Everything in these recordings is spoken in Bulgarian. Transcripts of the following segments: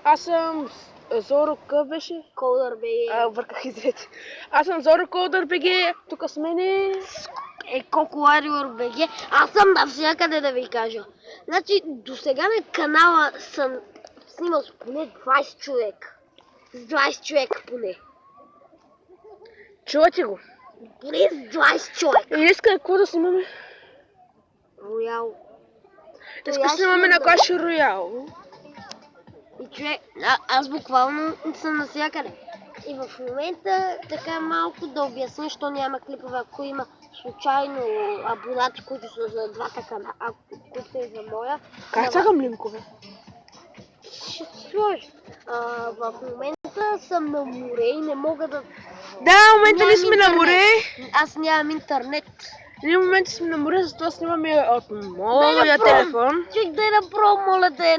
аз съм Зоро Къв беше? Колдър БГ. Бърках, извинете. Аз съм Зоро Колдър БГ, тук с мене... Коко Warrior БГ. Аз съм навсякъде да ви кажа. Значи, до сега на канала съм снимал с поне 20 човек. С 20 човека поне. Чувате го? Поне с 20 човека. И иска какво да снимаме? Роял. Иска да снимаме на Clash Royale. И човек, аз буквално съм навсякъде. И в момента така малко да обясня, защо няма клипове, ако има случайно абонати, които са за двата канала, които са и за моя. Как слагам линкове? Ще си сложи. В момента съм на море и не мога да... Да, в момента не сме на море. Аз нямам интернет. Ние в момента сме на море, затова снимаме от моя телефон. Чуй, дай да пробвам, моля те,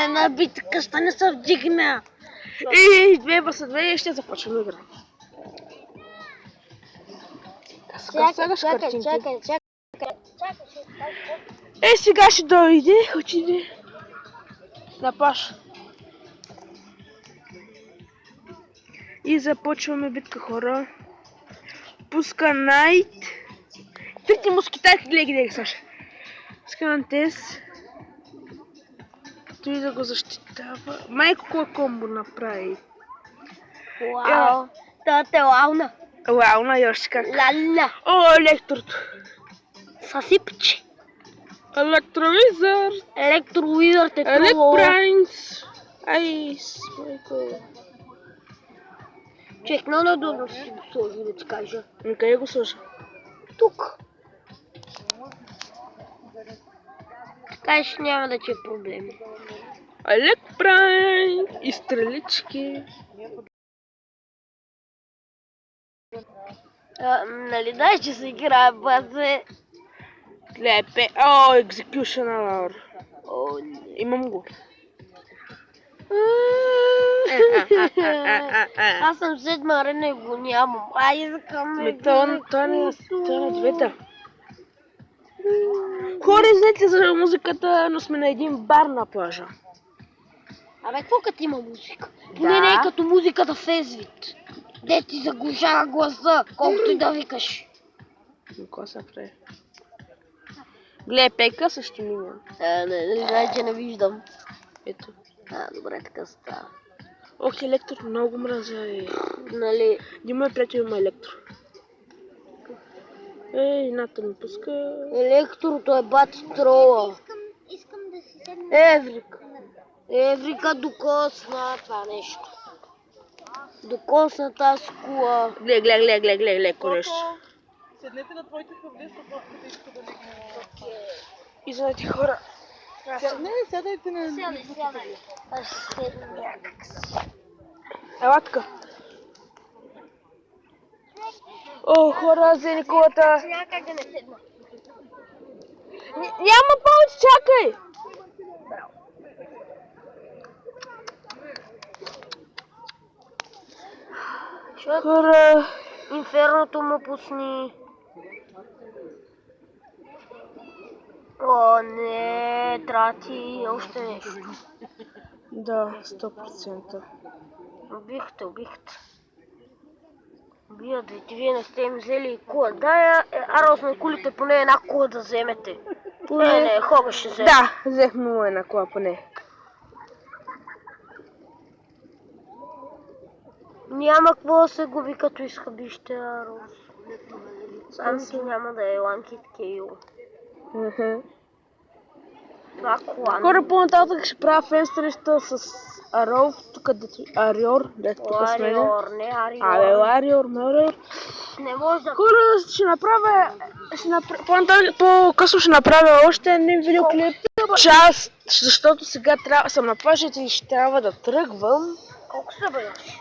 една битка, ще не се вдигна. И 2 vs 2 и ще започваме игра. Чакай. Сега ще дойде, отиде на плаж. И започваме битка, хора. Пуска Найт. Трите мускитарки, гледай, Саша. Скантес. Той да го защитава. Майко, кой комбо направи? Вау, тата е лауна. Лауна, još как. Лална. О, електрото. Съсипче. Електровизор. Електровизор те това. Електпрайнс. Айс, майко. Човек, много надолу си го сложи, да ти кажа. Къде го сложа? Тук. Така ще няма да ти е проблем. Електпрайнс и стрелички. Нали знаеш, че се играе базе? Лепе. О, Executioner. О, не. Имам го. Аз съм седма арена и го нямам. Искаме. Той на двете. Хора, знаете за музиката, но сме на един бар на плажа. Абе, какво като има музика? Поне не е като музиката в Езвит. Де ти заглушава гласа, колкото и да викаш. Какво се прави? Гледай, пека също миня. Не знае, че не виждам. Ето. Добре, така става. Ох, електро, много мразя. Нали? Дима приятел има електро. Ей, ната ми пуска. Електрото е бати трола. Искам да си седна. Еврика докосна това нещо. Докосна тази кула. Гледай, кореш. Седнете на твоите хъвли, съпотката иска да легне. И знаете, хора. Не, сядайте на... Сядай. Аз ще седна. Ела така. О, хора, взени колата. Някак да не седна. Няма повече, чакай! Хора, Инферното му пусни. О, не, трати още нещо. да, 100%. Убихте. Убият ви, вие не сте им взели кула. Дай, арос на кулите поне една кула да вземете. Не, Хога ще вземе. Да, взехме му една кола поне. Няма какво да се губи като изхъбище, Арос. Сам си няма да е ланкит кейл. Това кола. Хора, по-нататък ще правя фен среща с Аров, тук Ариор, дето тук с мене. Ариор, не Ариор. Абе, Ариор, Мариор. Не може да... Хора, ще направя... По-късно ще направя още един видеоклип. Част, защото сега съм на плажите и ще трябва да тръгвам. Колко се бъдеш?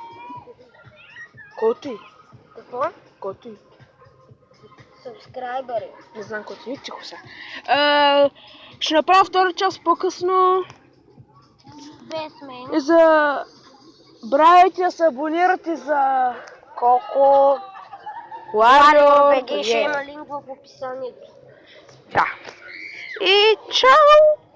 Който и. Какво? Който и. Сабскрайбъри. Не знам който и, тихо сега. Ще направя втора част по-късно. Без мен. И за... Бравайте да се абонирате за... Колко? Wario БГ ще има линк в описанието. Да. И чао!